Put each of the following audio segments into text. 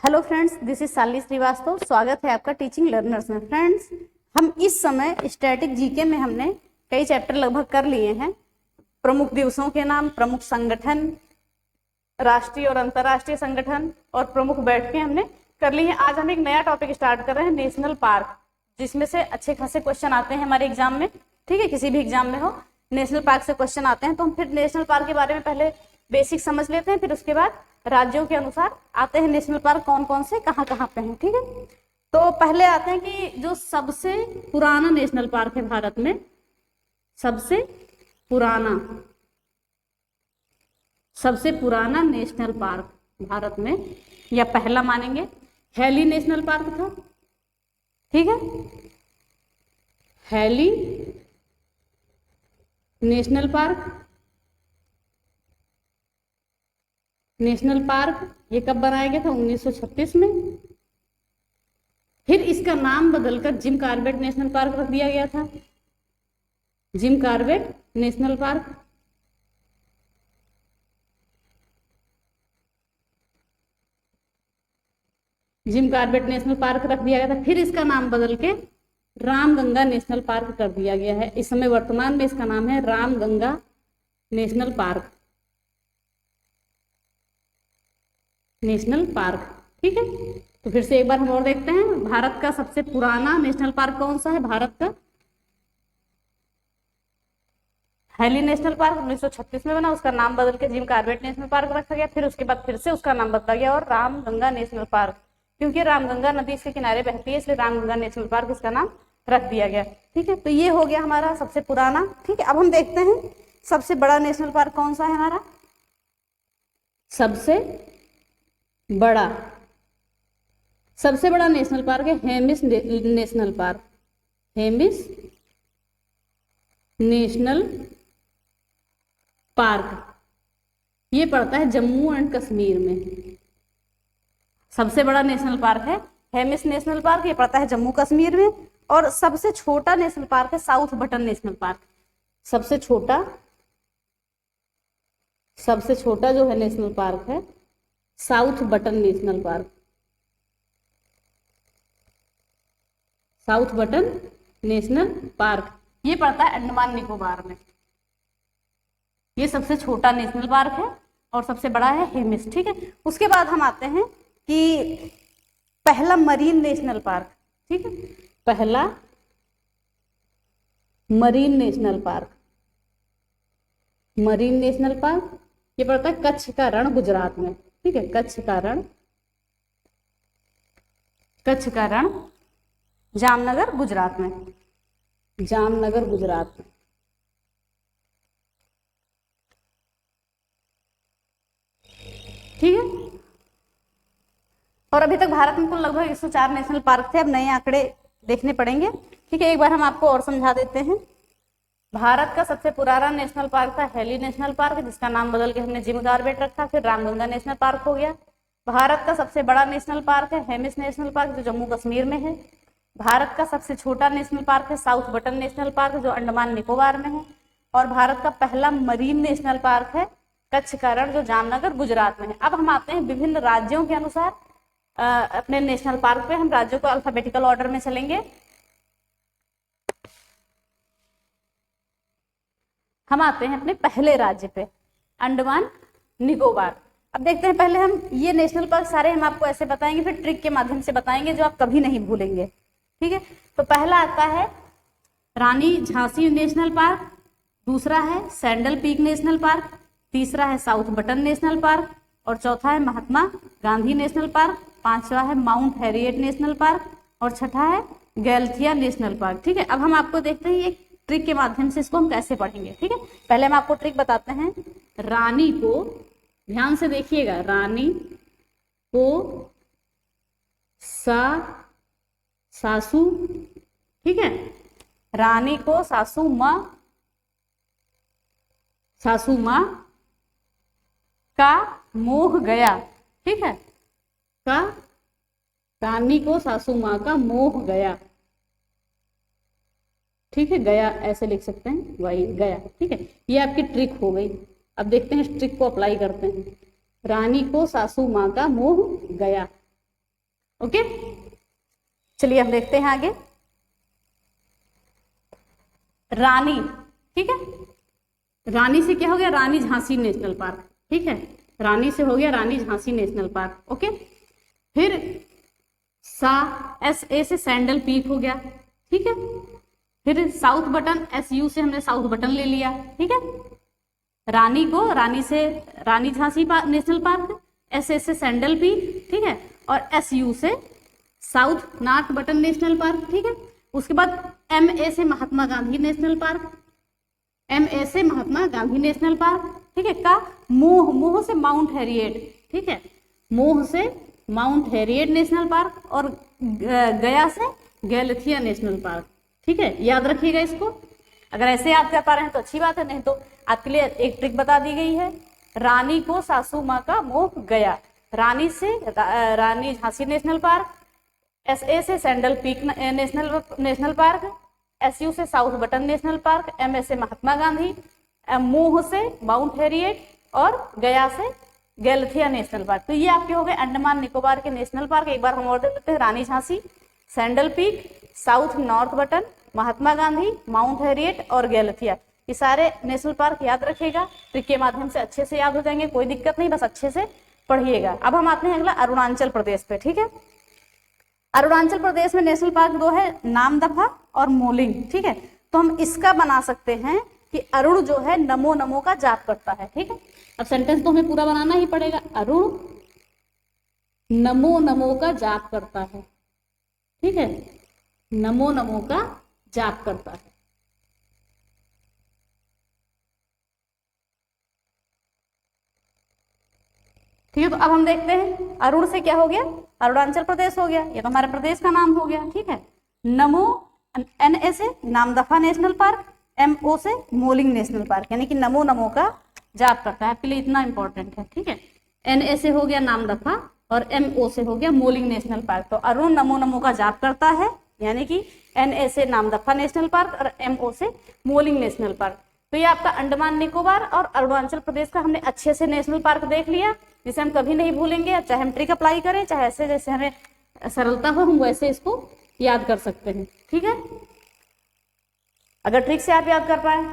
Hello friends, this is Shalini Srivastava. स्वागत है आपका टीचिंग लर्नर्स में। फ्रेंड्स, हम इस समय स्टैटिक जीके में हमने कई चैप्टर लगभग कर लिए हैं। प्रमुख दिवसों के नाम, प्रमुख संगठन, राष्ट्रीय और अंतर्राष्ट्रीय संगठन और प्रमुख बैठकें हमने कर ली हैं। आज हम एक नया टॉपिक स्टार्ट कर रहे हैं, नेशनल पार्क, जिसमें से अच्छे खासे क्वेश्चन आते हैं हमारे एग्जाम में। ठीक है, किसी भी एग्जाम में हो नेशनल पार्क से क्वेश्चन आते हैं। तो हम फिर नेशनल पार्क के बारे में पहले बेसिक समझ लेते हैं, फिर उसके बाद राज्यों के अनुसार आते हैं नेशनल पार्क कौन कौन से कहाँ कहाँ पे हैं। ठीक है, तो पहले आते हैं कि जो सबसे पुराना नेशनल पार्क है भारत में, सबसे पुराना नेशनल पार्क भारत में, या पहला मानेंगे हैली नेशनल पार्क था। ठीक है, हैली नेशनल पार्क ये कब बनाया गया था? 1936 में। फिर इसका नाम बदलकर जिम कॉर्बेट नेशनल पार्क रख दिया गया था। Jim Corbett national park. Jim Corbett national park रख दिया गया था। फिर इसका नाम बदल के रामगंगा नेशनल पार्क कर दिया गया है। इस समय वर्तमान में इसका नाम है रामगंगा नेशनल पार्क। ठीक है, तो फिर से एक बार हम और देखते हैं, भारत का सबसे पुराना नेशनल पार्क कौन सा है? भारत का हैली नेशनल पार्क 1936 में बना, उसका नाम बदल के जिम कॉर्बेट नेशनल पार्क रखा गया। फिर उसके बाद फिर से उसका नाम बदला गया और रामगंगा नेशनल पार्क, क्योंकि रामगंगा नदी इसके किनारे बहती है, इसलिए रामगंगा नेशनल पार्क इसका नाम रख दिया गया। ठीक है, तो ये हो गया हमारा सबसे पुराना। ठीक है, अब हम देखते हैं सबसे बड़ा नेशनल पार्क कौन सा है हमारा। सबसे बड़ा नेशनल पार्क है Hemis national park. Hemis national park ये पड़ता है जम्मू एंड कश्मीर में। सबसे बड़ा नेशनल पार्क है हेमिस नेशनल पार्क, ये पड़ता है जम्मू कश्मीर में। और सबसे छोटा नेशनल पार्क है साउथ बटन नेशनल पार्क। सबसे छोटा जो है नेशनल पार्क है south button national park. South button national park ये पड़ता है अंडमान निकोबार में। ये सबसे छोटा नेशनल पार्क है और सबसे बड़ा है हेमिस। ठीक है, उसके बाद हम आते हैं कि पहला मरीन नेशनल पार्क। ठीक है, पहला मरीन नेशनल पार्क ये पड़ता है कच्छ का रण, गुजरात में। ठीक है, कच्छ का रण जामनगर, गुजरात में। ठीक है, और अभी तक भारत में कुल लगभग 104 नेशनल पार्क थे। अब नए आंकड़े देखने पड़ेंगे। ठीक है, एक बार हम आपको और समझा देते हैं। भारत का सबसे पुराना नेशनल पार्क था हैली नेशनल पार्क, जिसका नाम बदल के हमने जिम कॉर्बेट रखा, फिर रामगंगा नेशनल पार्क हो गया। भारत का सबसे बड़ा नेशनल पार्क है हेमिस नेशनल पार्क, जो जम्मू कश्मीर में है। भारत का सबसे छोटा नेशनल पार्क है साउथ बटन नेशनल पार्क, जो अंडमान निकोबार में है। और भारत का पहला मरीन नेशनल पार्क है कच्छ का रण, जो जामनगर, गुजरात में है। अब हम आते हैं विभिन्न राज्यों के अनुसार अपने नेशनल पार्क पे। हम राज्यों को अल्फाबेटिकल ऑर्डर में चलेंगे। हम आते हैं अपने पहले राज्य पे, अंडमान निकोबार। अब देखते हैं, पहले हम ये नेशनल पार्क सारे हम आपको ऐसे बताएंगे, फिर ट्रिक के माध्यम से बताएंगे जो आप कभी नहीं भूलेंगे। ठीक है, तो पहला आता है रानी झांसी नेशनल पार्क, दूसरा है सैंडल पीक नेशनल पार्क, तीसरा है साउथ बटन नेशनल पार्क, और चौथा है महात्मा गांधी नेशनल पार्क, पांचवा है माउंट हैरियट नेशनल पार्क, और छठा है गैलथिया नेशनल पार्क। ठीक है, अब हम आपको देखते हैं एक ट्रिक के माध्यम से इसको हम कैसे पढ़ेंगे। ठीक है, पहले हम आपको ट्रिक बताते हैं। रानी को, ध्यान से देखिएगा, रानी को सासू, ठीक है, रानी को सासू माँ का मोह गया। ठीक है, रानी को सासू माँ का मोह गया। ठीक है, गया ऐसे लिख सकते हैं, वही गया। ठीक है, ये आपकी ट्रिक हो गई। अब देखते हैं इस ट्रिक को अप्लाई करते हैं। रानी को सासू माँ का मोह गया। ओके, चलिए अब देखते हैं आगे। रानी, ठीक है, रानी से क्या हो गया, रानी झांसी नेशनल पार्क, ठीक है, रानी से हो गया रानी झांसी नेशनल पार्क। ओके, फिर SA से सैंडल पीक हो गया, ठीक है, फिर साउथ बटन SU से हमने साउथ बटन ले लिया, ठीक है, रानी को रानी से रानी झांसी नेशनल पार्क, SA से सैंडल पीक, ठीक है, और SU से south North button national park, ठीक है। उसके बाद MA से Mahatma Gandhi national park, MA से महात्मा गांधी नेशनल पार्क, ठीक है, का मोह से माउंट हैरियट, ठीक है, मोह से माउंट हैरियट नेशनल पार्क, और गया से गैलेथिया नेशनल पार्क, ठीक है, याद रखिएगा इसको। अगर ऐसे याद कर पा रहे हैं तो अच्छी बात है, नहीं तो आपके लिए एक ट्रिक बता दी गई है। रानी को सासू माँ का मोह गया, रानी से रानी झांसी नेशनल पार्क, SA से sandal peak national park, SU से south button national park, MA से महात्मा गांधी, मोह से माउंट हैरियट, और गया से गैलेथिया नेशनल पार्क। तो ये आपके हो गए अंडमान निकोबार के नेशनल पार्क। एक बार हम और देख लेते हैं, Rani Jhansi, Saddle Peak, South North Button, Mahatma Gandhi, Mount Harriet और गैलेथिया। ये सारे नेशनल पार्क याद रखिएगा, ट्रिक के माध्यम से अच्छे से याद हो जाएंगे, कोई दिक्कत नहीं, बस अच्छे से पढ़िएगा। अब हम आते हैं अगला अरुणाचल प्रदेश पे, ठीक है। अरुणाचल प्रदेश में नेशनल पार्क दो है, नामदफा और मोलिंग, ठीक है। तो हम इसका बना सकते हैं कि अरुण जो है नमो नमो का जाप करता है, ठीक है। अब सेंटेंस तो हमें पूरा बनाना ही पड़ेगा, अरुण नमो नमो का जाप करता है, ठीक है, नमो नमो का जाप करता है। ठीक है, तो अब हम देखते हैं अरुण से क्या हो गया, अरुणाचल प्रदेश हो गया, ये तो हमारे प्रदेश का नाम हो गया, ठीक है। नमो, NA से नामदफा नेशनल पार्क, MO से मोलिंग नेशनल पार्क, यानी कि नमो नमो का जाप करता है, आपके लिए इतना इंपॉर्टेंट है, ठीक है। NA से हो गया नामदफा और MO से हो गया मोलिंग नेशनल पार्क। तो अरुण नमो नमो का जाप करता है, यानी कि NA से नामदफा नेशनल पार्क और MO से मोलिंग नेशनल पार्क। तो ये आपका अंडमान निकोबार और अरुणाचल प्रदेश का हमने अच्छे से नेशनल पार्क देख लिया, जिसे हम कभी नहीं भूलेंगे, चाहे हम ट्रिक अप्लाई करें, चाहे ऐसे जैसे हमें सरलता हो हम वैसे इसको याद कर सकते हैं, ठीक है। अगर ट्रिक से आप याद कर पाए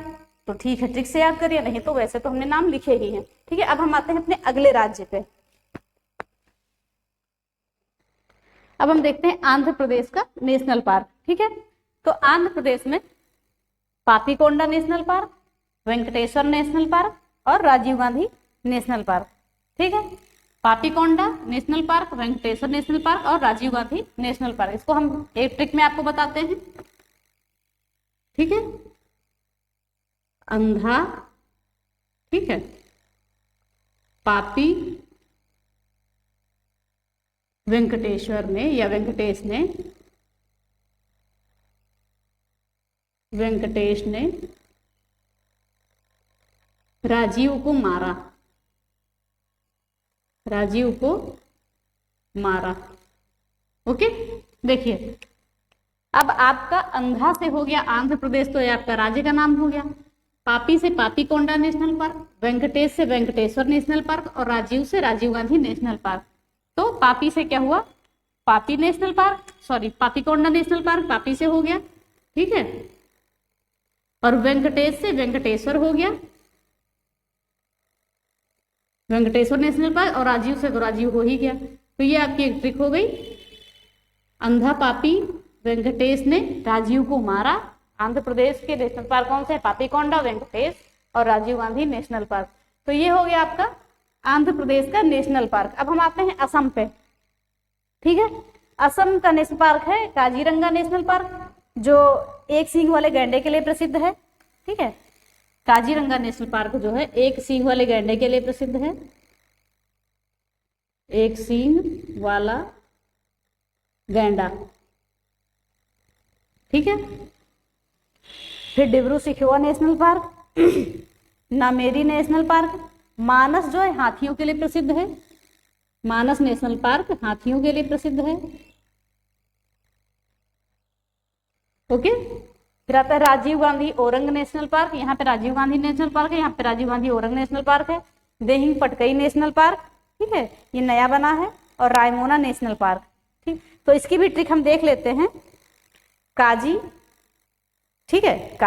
तो ठीक है, ट्रिक से याद करिए, नहीं तो वैसे तो हमने नाम लिखे ही हैं, ठीक है। अब हम आते हैं अपने अगले राज्य पे। अब हम देखते हैं आंध्र प्रदेश का नेशनल पार्क, ठीक है। तो आंध्र प्रदेश में Papikonda national park, Venkateswara national park और राजीव गांधी नेशनल पार्क, ठीक है। Papikonda national park, Venkateswara national park और राजीव गांधी नेशनल पार्क, इसको हम एक ट्रिक में आपको बताते हैं, ठीक है। अंधा, ठीक है, पापी वेंकटेश्वर ने या वेंकटेश ने राजीव को मारा, राजीव को मारा, ओके। देखिए अब आपका अंधा से हो गया आंध्र प्रदेश, तो ये आपका राज्य का नाम हो गया। पापी से पापीकोंडा नेशनल पार्क, वेंकटेश से वेंकटेश्वर नेशनल पार्क और राजीव से राजीव गांधी नेशनल पार्क। तो पापी से क्या हुआ, पापी national park, sorry Papikonda national park पापी से हो गया, ठीक है। और वेंकटेश से वेंकटेश्वर हो गया, वेंकटेश्वर नेशनल पार्क, और राजीव से तो राजीव हो ही गया। तो ये आपकी एक ट्रिक हो गई, अंधा पापी वेंकटेश ने राजीव को मारा। आंध्र प्रदेश के नेशनल पार्क कौन से, पापीकोंडा, वेंकटेश और राजीव गांधी नेशनल पार्क। तो ये हो गया आपका आंध्र प्रदेश का नेशनल पार्क। अब हम आते हैं असम पे, ठीक है। असम का नेशनल पार्क है काजीरंगा नेशनल पार्क, जो एक सींग वाले गैंडे के लिए प्रसिद्ध है, ठीक है। काजीरंगा नेशनल पार्क जो है एक सींग वाले गैंडे के लिए प्रसिद्ध है, एक सींग वाला गैंडा, ठीक है। फिर Dibru Saikhowa national park, Nameri national park, Manas जो है हाथियों के लिए प्रसिद्ध है, मानस नेशनल पार्क हाथियों के लिए प्रसिद्ध है, ओके। फिर आता है राजीव गांधी ओरंग नेशनल पार्क, यहाँ पे राजीव गांधी नेशनल पार्क है, यहाँ पे राजीव गांधी ओरंग नेशनल पार्क है। देहिंग पटकई नेशनल पार्क, ठीक है, ये नया बना है। और रायमोना नेशनल पार्क, ठीक, तो इसकी भी ट्रिक हम देख लेते हैं। काजी, ठीक है,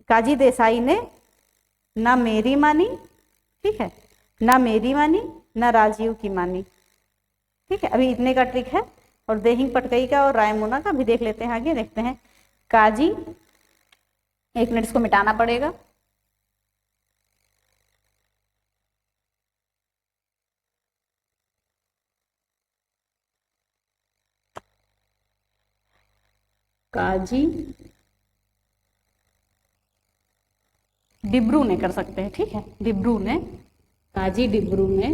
काजी देसाई ने ना मेरी मानी, ठीक है, ना मेरी मानी ना राजीव की मानी। ठीक है, अभी इतने का ट्रिक है। और देहिंग पटकई का और रायमोना का भी देख लेते हैं, आगे देखते हैं। काजी, एक मिनट इसको मिटाना पड़ेगा। काजी डिब्रू ने कर सकते हैं, ठीक है, डिब्रू ने, काजी डिब्रू ने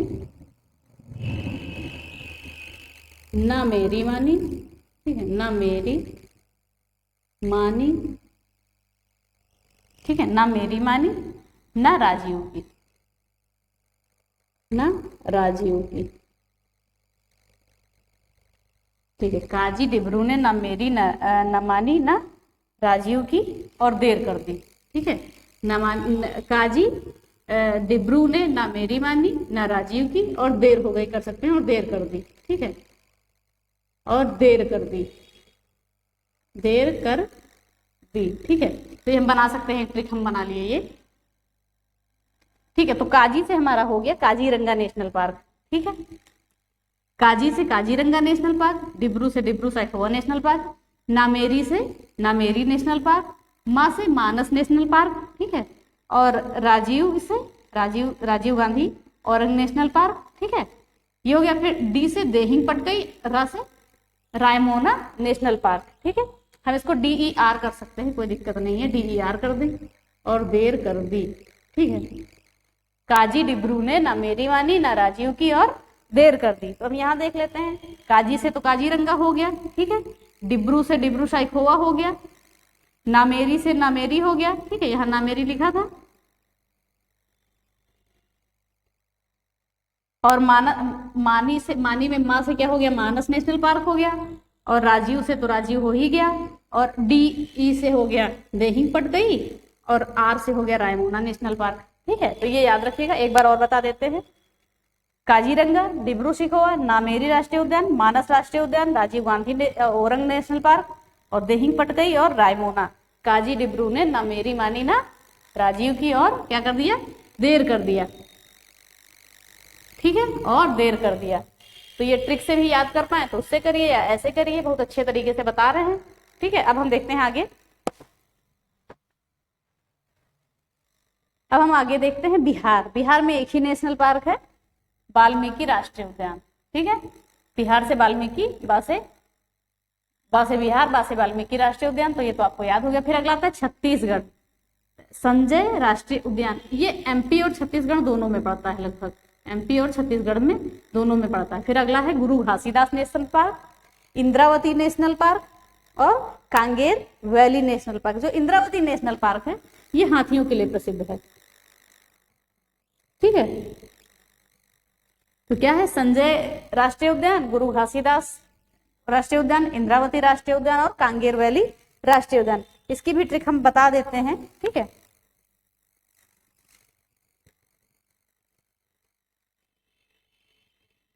ना मेरी मानी, ठीक है, ना मेरी मानी, ठीक है, ना मेरी मानी ना राजीव की, ना राजीव की, ठीक है। काजी डिब्रू ने ना मेरी ना मानी ना राजीव की और देर कर दी, ठीक है। काजी डिब्रू ने ना मेरी मानी ना राजीव की और देर हो गई कर सकते हैं, और देर कर दी, ठीक है, और देर कर दी, देर कर दी, ठीक है। तो ये हम बना सकते हैं, ट्रिक हम बना लिए ये, ठीक है। तो काजी से हमारा हो गया काजीरंगा नेशनल पार्क, ठीक है। काजी से काजीरंगा नेशनल पार्क, डिब्रू से डिब्रू सैखोवा नेशनल पार्क, नामेरी से नामेरी नेशनल पार्क, माँ से मानस नेशनल पार्क, ठीक है, और राजीव से राजीव गांधी औरंग नेशनल पार्क, ठीक है, ये हो गया। फिर डी से देहिंग पटकई, रा से रायमोना नेशनल पार्क, ठीक है। हम इसको DER कर सकते हैं, कोई दिक्कत नहीं है, DER कर दी और देर कर दी, ठीक है। काजी डिब्रू ने ना मेरी मानी ना राजीव की और देर कर दी। तो हम यहाँ देख लेते हैं, काजी से तो काजीरंगा हो गया, ठीक है, डिब्रू से डिब्रू सैखोवा हो गया, नामेरी से नामेरी हो गया, ठीक है, यहाँ नामेरी लिखा था, और मानी में माँ से क्या हो गया, मानस नेशनल पार्क हो गया, और राजीव से तो राजीव हो ही गया, और DE से हो गया देहिंग पटकई, और R से हो गया रायमोना नेशनल पार्क, ठीक है। तो ये याद रखिएगा, एक बार और बता देते हैं। काजीरंगा, डिब्रू सैखोवा, नामेरी राष्ट्रीय उद्यान, मानस राष्ट्रीय उद्यान, राजीव गांधी औरंग नेशनल पार्क, और देहिंग पटकई और रायमोना। काजी डिब्रू ने ना मेरी मानी ना राजीव की और क्या कर दिया, देर कर दिया, ठीक है, और देर कर दिया। तो ये ट्रिक से भी याद कर पाए तो उससे करिए या ऐसे करिए, बहुत अच्छे तरीके से बता रहे हैं, ठीक है। अब हम देखते हैं आगे। अब हम आगे देखते हैं बिहार। बिहार में एक ही नेशनल पार्क है, वाल्मीकि राष्ट्रीय उद्यान, ठीक है। बिहार से वाल्मीकि, बासे बिहार, बासे वाल्मीकि राष्ट्रीय उद्यान, तो ये तो आपको याद हो गया। फिर अगला आता है छत्तीसगढ़, संजय राष्ट्रीय उद्यान। ये MP और छत्तीसगढ़ दोनों में पड़ता है, लगभग MP और छत्तीसगढ़ में दोनों में पड़ता है। फिर अगला है गुरु Ghasidas national park, Indravati national park और कांगेर वैली नेशनल पार्क। जो इंद्रावती नेशनल पार्क है ये हाथियों के लिए प्रसिद्ध है, ठीक है। तो क्या है, संजय राष्ट्रीय उद्यान, गुरु घासीदास राष्ट्रीय उद्यान, इंद्रावती राष्ट्रीय उद्यान और कांगेर वैली राष्ट्रीय उद्यान। इसकी भी ट्रिक हम बता देते हैं, ठीक है।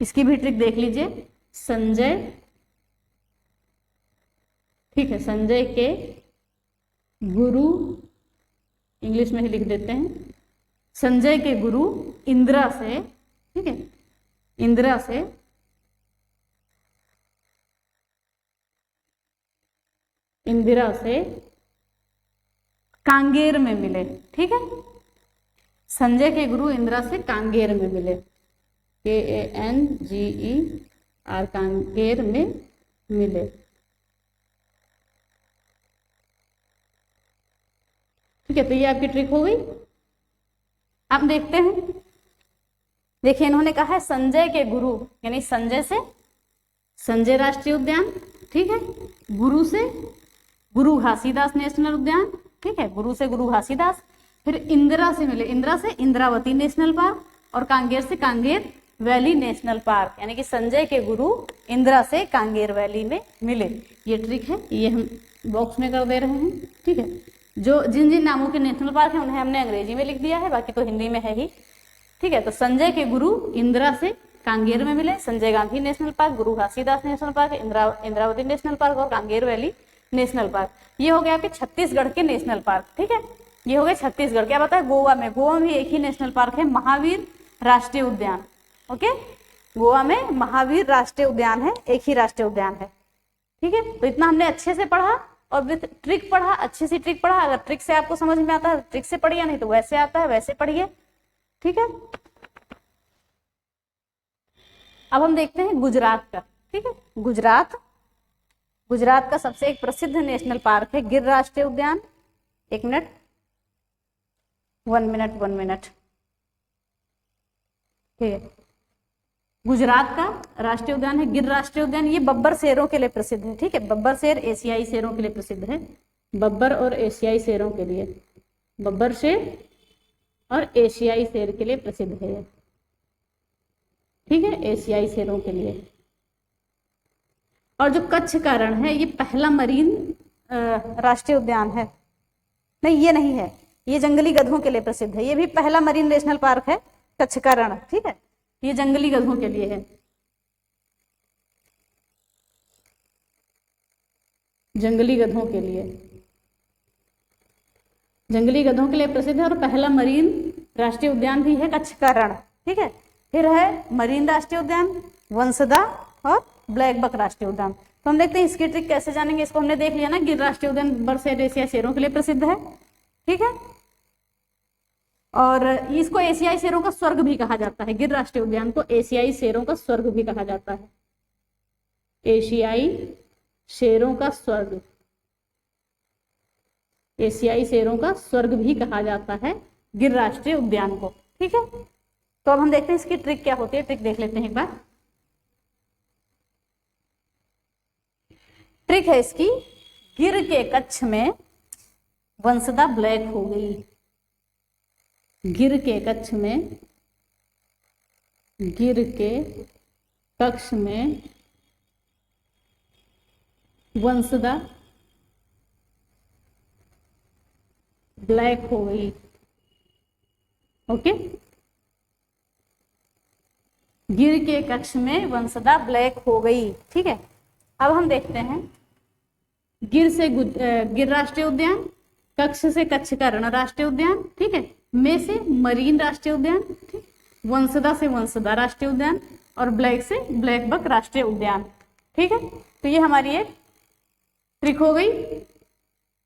इसकी भी ट्रिक देख लीजिए। संजय, ठीक है, संजय के गुरु, इंग्लिश में ही लिख देते हैं, संजय के गुरु इंदिरा से, ठीक है, इंदिरा से कांगेर में मिले, ठीक है। संजय के गुरु इंदिरा से कांगेर में मिले, KANGER, कांगेर में मिले, ठीक है। तो ये आपकी ट्रिक हो गई। अब देखते हैं, देखिए इन्होंने कहा है संजय के गुरु, यानी संजय से संजय राष्ट्रीय उद्यान, ठीक है, गुरु से गुरु घासीदास नेशनल उद्यान, ठीक है, गुरु से गुरु घासीदास। फिर इंदिरा से मिले, इंदिरा से इंद्रावती नेशनल पार्क, और कांगेर से कांगेर वैली नेशनल पार्क, यानी कि संजय के गुरु इंदिरा से कांगेर वैली में मिले। ये ट्रिक है, ये हम बॉक्स में कर दे रहे हैं, ठीक है। जो जिन जिन नामों के नेशनल पार्क है उन्हें हमने अंग्रेजी में लिख दिया है, बाकी तो हिंदी में है ही, ठीक है। तो संजय के गुरु इंदिरा से कांगेर में मिले, संजय गांधी नेशनल पार्क, गुरु Ghasidas national park, Indravati national park और कांगेर वैली नेशनल पार्क। ये हो गया आपके छत्तीसगढ़ के नेशनल पार्क। ठीक है, ये हो गए छत्तीसगढ़। क्या बताया, गोवा में भी एक ही नेशनल पार्क है, महावीर राष्ट्रीय उद्यान। ओके, गोवा में महावीर राष्ट्रीय उद्यान है, एक ही राष्ट्रीय उद्यान है। ठीक है, तो इतना हमने अच्छे से पढ़ा और विथ ट्रिक पढ़ा, अच्छी सी ट्रिक पढ़ा। अगर ट्रिक से आपको समझ में आता है ट्रिक से पढ़िए, नहीं तो वैसे आता है वैसे पढ़िए। ठीक है, अब हम देखते हैं गुजरात का। ठीक है, गुजरात का सबसे एक प्रसिद्ध नेशनल पार्क है गिर राष्ट्रीय उद्यान। 1 मिनट, 1 मिनट। ठीक है, गुजरात का राष्ट्रीय उद्यान है गिर राष्ट्रीय उद्यान। ये बब्बर शेरों के लिए प्रसिद्ध है। ठीक है, बब्बर शेर एशियाई शेरों के लिए प्रसिद्ध है। बब्बर और एशियाई शेरों के लिए, बब्बर शेर और एशियाई शेर के लिए प्रसिद्ध है। ठीक है, एशियाई शेरों के लिए। और जो कच्छ का रण है, ये पहला मरीन राष्ट्रीय उद्यान है। नहीं, ये नहीं है, ये जंगली गधों के लिए प्रसिद्ध है। ये भी पहला मरीन नेशनल पार्क है, कच्छ का रण। ठीक है, ये जंगली गधों के लिए है, जंगली गधों के लिए, जंगली गधों के लिए प्रसिद्ध है। और पहला मरीन राष्ट्रीय उद्यान भी है कच्छ का रण। ठीक है, फिर है मरीन राष्ट्रीय उद्यान, वंसदा और ब्लैक बक राष्ट्रीय उद्यान। तो हम देखते हैं इसकी ट्रिक कैसे जानेंगे। इसको हमने देख लिया ना, गिर राष्ट्रीय उद्यान बब्बर शेर एशियाई शेरों के लिए प्रसिद्ध है। ठीक है, और इसको एशियाई शेरों का स्वर्ग भी कहा जाता है। गिर राष्ट्रीय उद्यान को एशियाई शेरों का स्वर्ग भी कहा जाता है, एशियाई शेरों का स्वर्ग, एशियाई शेरों का स्वर्ग भी कहा जाता है गिर राष्ट्रीय उद्यान को। ठीक है, तो अब हम देखते हैं इसकी ट्रिक क्या होती है। ट्रिक देख लेते हैं एक बार। ट्रिक है इसकी, गिर के कच्छ में वंसदा ब्लैक हो गई। गिर के कच्छ में, गिर के कक्ष में वंसदा ब्लैक हो गई। ओके, गिर के कक्ष में वंसदा ब्लैक हो गई। ठीक है, अब हम देखते हैं गिर से गिर राष्ट्रीय उद्यान, कक्ष से कच्छ का रण राष्ट्रीय उद्यान। ठीक है, में से मरीन राष्ट्रीय उद्यान, वंसदा से वंसदा राष्ट्रीय उद्यान और ब्लैक से ब्लैक बक राष्ट्रीय उद्यान। ठीक है, तो ये हमारी एक ट्रिक हो गई।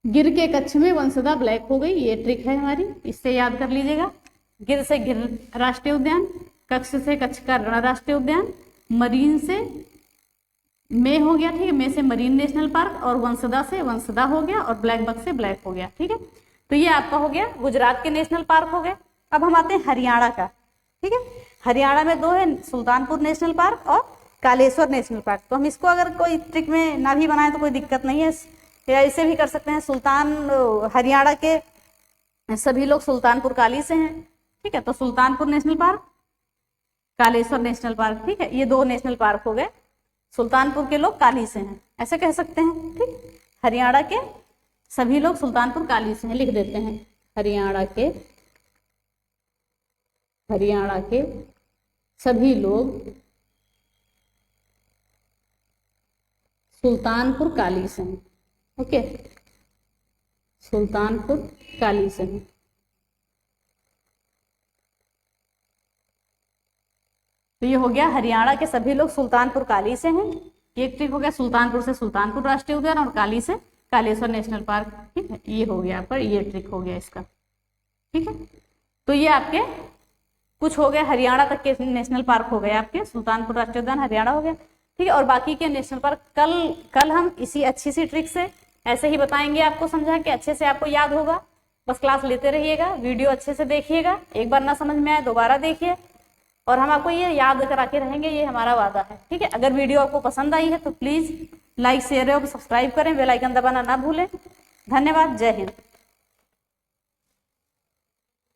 गिर के कच्छ में वंसदा ब्लैक हो गई, ये ट्रिक है हमारी, इससे याद कर लीजिएगा। गिर से गिर राष्ट्रीय उद्यान, कक्ष से कच्छ का रण राष्ट्रीय उद्यान, मरीन से में हो गया। ठीक है, में से मरीन नेशनल पार्क और वंसदा से वंसदा हो गया और ब्लैक बक से ब्लैक हो गया। ठीक है, तो ये आपका हो गया गुजरात के नेशनल पार्क हो गए। अब हम आते हैं हरियाणा का। ठीक है, हरियाणा में 2 है, सुल्तानपुर नेशनल पार्क और कालेश्वर नेशनल पार्क। तो हम इसको अगर कोई ट्रिक में ना भी बनाए तो कोई दिक्कत नहीं है, या इसे भी कर सकते हैं। हरियाणा के सभी लोग सुल्तानपुर काली से हैं। ठीक है, तो Sultanpur national park, Kaleshwar national park. ठीक है, ये 2 नेशनल पार्क हो गए। सुल्तानपुर के लोग काली से हैं, ऐसे कह सकते हैं। ठीक, हरियाणा के सभी लोग सुल्तानपुर काली से हैं, लिख देते हैं। हरियाणा के सभी लोग सुल्तानपुर काली से हैं। ओके, सुल्तानपुर काली से हैं। तो ये हो गया हरियाणा के सभी लोग सुल्तानपुर काली से हैं। ये ट्रिक हो गया, सुल्तानपुर से सुल्तानपुर राष्ट्रीय उद्यान और काली से कालेश्वर नेशनल पार्क। ठीक है, ये हो गया, पर ये ट्रिक हो गया इसका। ठीक है, तो ये आपके कुछ हो गए, हरियाणा तक के नेशनल पार्क हो गए आपके। सुल्तानपुर राष्ट्रीय उद्यान हरियाणा हो गया। ठीक है, और बाकी के नेशनल पार्क कल हम इसी अच्छी सी ट्रिक से ऐसे ही बताएंगे, आपको समझा के अच्छे से आपको याद होगा। बस क्लास लेते रहिएगा, वीडियो अच्छे से देखिएगा, एक बार ना समझ में आए दोबारा देखिए, और हम आपको ये याद करा के रहेंगे, ये हमारा वादा है। ठीक है, अगर वीडियो आपको पसंद आई है तो प्लीज लाइक शेयर और सब्सक्राइब करें, बेल आइकन दबाना ना भूलें। धन्यवाद, जय हिंद।